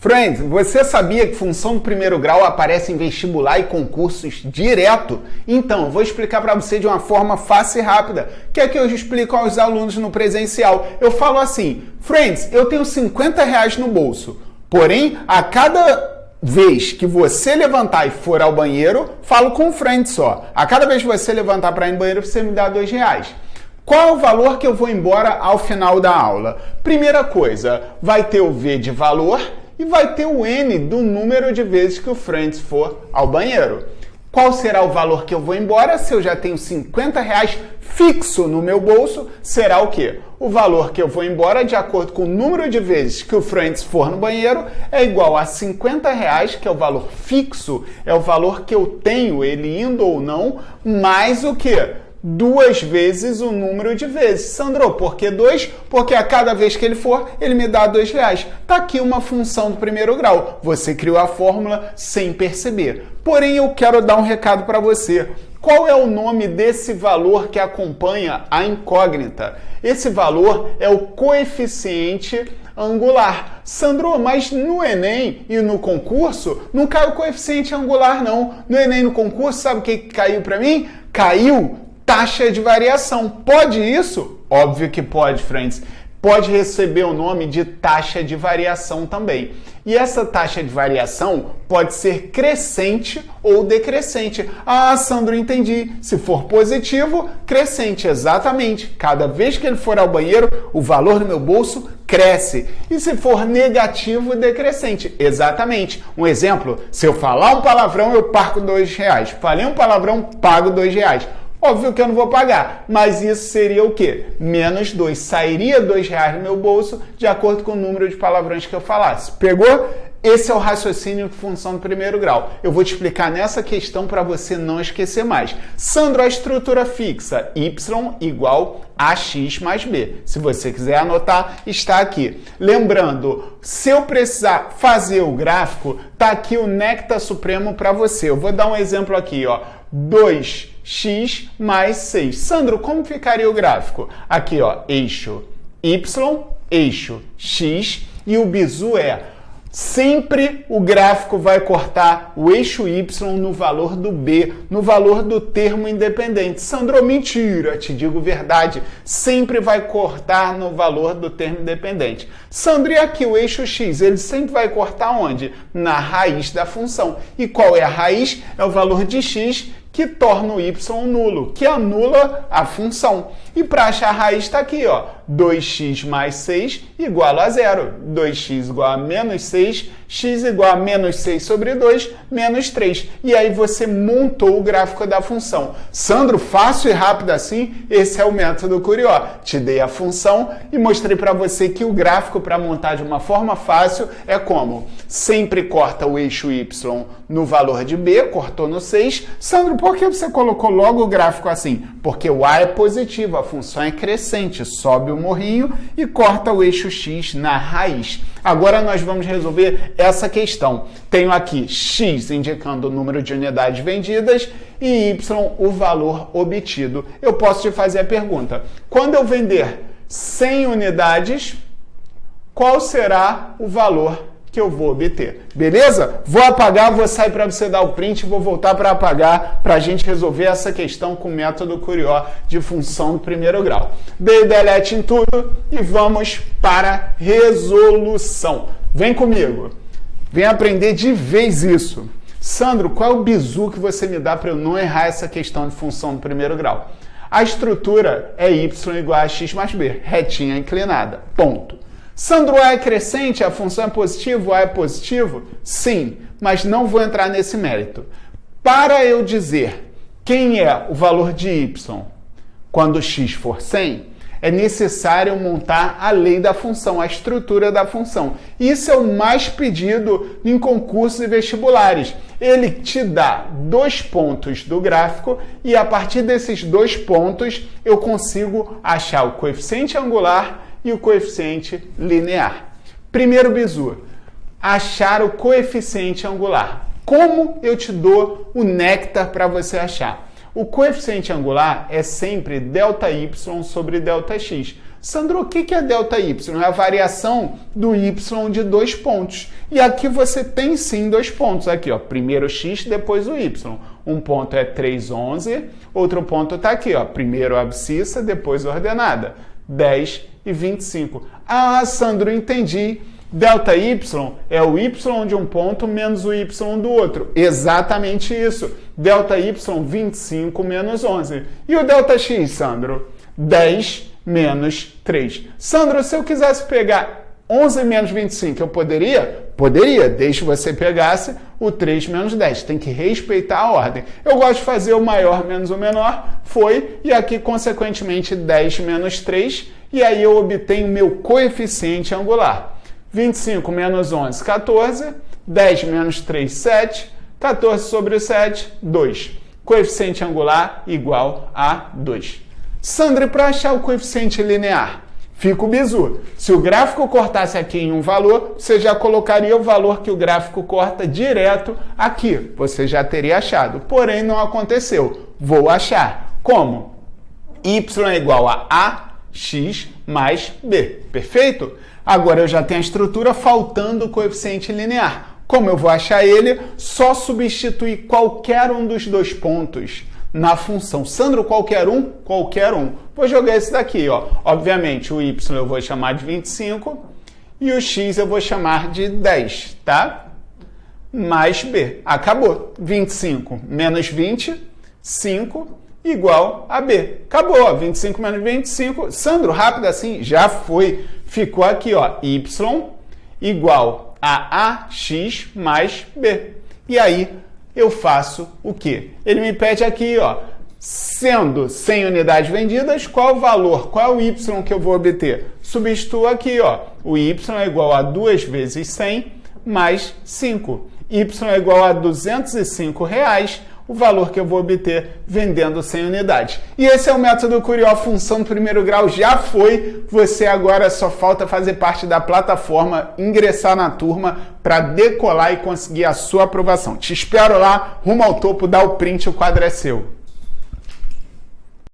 Friends, você sabia que função do primeiro grau aparece em vestibular e concursos direto? Então, eu vou explicar para você de uma forma fácil e rápida, que é que eu explico aos alunos no presencial. Eu falo assim, Friends, eu tenho R$50 no bolso, porém, a cada vez que você levantar e for ao banheiro, falo com o Friends só. A cada vez que você levantar para ir no banheiro, você me dá R$2. Qual é o valor que eu vou embora ao final da aula? Primeira coisa, vai ter o V de valor e vai ter o N do número de vezes que o Friends for ao banheiro. Qual será o valor que eu vou embora? Se eu já tenho R$50 fixo no meu bolso, será o quê? O valor que eu vou embora, de acordo com o número de vezes que o Friends for no banheiro, é igual a R$50, que é o valor fixo, é o valor que eu tenho, ele indo ou não, mais o quê? 2 vezes o número de vezes. Sandro, por que 2? Porque a cada vez que ele for, ele me dá R$2. Tá aqui uma função do primeiro grau. Você criou a fórmula sem perceber. Porém, eu quero dar um recado para você. Qual é o nome desse valor que acompanha a incógnita? Esse valor é o coeficiente angular. Sandro, mas no Enem e no concurso não caiu coeficiente angular, não. No Enem e no concurso, sabe o que caiu para mim? Caiu taxa de variação. Pode isso? Óbvio que pode, friends. Pode receber o nome de taxa de variação também. E essa taxa de variação pode ser crescente ou decrescente. Ah, Sandro, entendi. Se for positivo, crescente, exatamente. Cada vez que ele for ao banheiro, o valor do meu bolso cresce. E se for negativo, decrescente, exatamente. Um exemplo, se eu falar um palavrão, eu pago R$2. Falei um palavrão, pago R$2. Óbvio que eu não vou pagar, mas isso seria o quê? Menos 2. Sairia R$2 no meu bolso de acordo com o número de palavrões que eu falasse. Pegou? Esse é o raciocínio de função do primeiro grau. Eu vou te explicar nessa questão para você não esquecer mais. Sandro, a estrutura fixa, y igual a x mais b. Se você quiser anotar, está aqui. Lembrando, se eu precisar fazer o gráfico, tá aqui o néctar supremo para você. Eu vou dar um exemplo aqui, ó. 2x mais 6. Sandro, como ficaria o gráfico? Aqui, ó, eixo y, eixo x, e o bizu é sempre o gráfico vai cortar o eixo y no valor do b, no valor do termo independente. Sandro, mentira, te digo verdade, sempre vai cortar no valor do termo independente. Sandro, e aqui o eixo x, ele sempre vai cortar onde? Na raiz da função. E qual é a raiz? É o valor de x que torna o y nulo, que anula a função. E para achar a raiz está aqui, ó, 2x mais 6 igual a 0. 2x igual a menos 6, x igual a menos 6 sobre 2, menos 3. E aí você montou o gráfico da função. Sandro, fácil e rápido assim? Esse é o método Curió. Te dei a função e mostrei para você que o gráfico para montar de uma forma fácil é como? Sempre corta o eixo y no valor de b, cortou no 6. Sandro, por que você colocou logo o gráfico assim? Porque o a é positivo, a função é crescente, sobe o morrinho e corta o eixo x na raiz. Agora nós vamos resolver essa questão. Tenho aqui x indicando o número de unidades vendidas e y o valor obtido. Eu posso te fazer a pergunta: quando eu vender 100 unidades, qual será o valor que eu vou obter? Beleza? Vou apagar, vou sair para você dar o print, vou voltar para apagar para a gente resolver essa questão com o método Curió de função do primeiro grau. Dei delete em tudo e vamos para resolução. Vem comigo. Vem aprender de vez isso. Sandro, qual é o bizu que você me dá para eu não errar essa questão de função do primeiro grau? A estrutura é y igual a x mais b, retinha inclinada. Ponto. Sandro, A é crescente, a função é positiva, o A é positivo? Sim, mas não vou entrar nesse mérito. Para eu dizer quem é o valor de y quando x for 100, é necessário montar a lei da função, a estrutura da função. Isso é o mais pedido em concursos e vestibulares. Ele te dá 2 pontos do gráfico e a partir desses 2 pontos eu consigo achar o coeficiente angular e o coeficiente linear. Primeiro bizu, achar o coeficiente angular. Como eu te dou o néctar para você achar? O coeficiente angular é sempre ΔY sobre ΔX. Sandro, o que é ΔY? É a variação do y de 2 pontos. E aqui você tem sim 2 pontos. Aqui, ó, primeiro x, depois o y. Um ponto é 3,11, outro ponto está aqui, ó, primeiro abscissa, depois ordenada. 10 e 25. Ah, Sandro, entendi. ΔY é o y de um ponto menos o y do outro. Exatamente isso. ΔY, 25 menos 11. E o ΔX, Sandro? 10 menos 3. Sandro, se eu quisesse pegar 11 menos 25, eu poderia? Poderia, desde que você pegasse o 3 menos 10. Tem que respeitar a ordem. Eu gosto de fazer o maior menos o menor. Foi, e aqui, consequentemente, 10 menos 3. E aí eu obtenho o meu coeficiente angular. 25 menos 11, 14. 10 menos 3, 7. 14 sobre 7, 2. Coeficiente angular igual a 2. Sandro, para achar o coeficiente linear, fica o bizu. Se o gráfico cortasse aqui em um valor, você já colocaria o valor que o gráfico corta direto aqui. Você já teria achado. Porém, não aconteceu. Vou achar. Como? Y é igual a AX mais B. Perfeito? Agora eu já tenho a estrutura, faltando o coeficiente linear. Como eu vou achar ele? Só substituir qualquer um dos 2 pontos na função. Sandro, qualquer um? Qualquer um. Vou jogar esse daqui, ó. Obviamente, o y eu vou chamar de 25 e o x eu vou chamar de 10, tá? Mais b. Acabou. 25 menos 20, 5, igual a b. Acabou. 25 menos 25. Sandro, rápido assim? Já foi. Ficou aqui, ó. Y igual a AX mais b. E aí, eu faço o quê? Ele me pede aqui, ó, sendo 100 unidades vendidas, qual o valor, qual é o y que eu vou obter? Substituo aqui, ó, o y é igual a 2 vezes 100 mais 5. Y é igual a R$205, o valor que eu vou obter vendendo 100 unidades. E esse é o método Curió, função do primeiro grau já foi. Você agora só falta fazer parte da plataforma, ingressar na turma para decolar e conseguir a sua aprovação. Te espero lá, rumo ao topo, dá o print, o quadro é seu.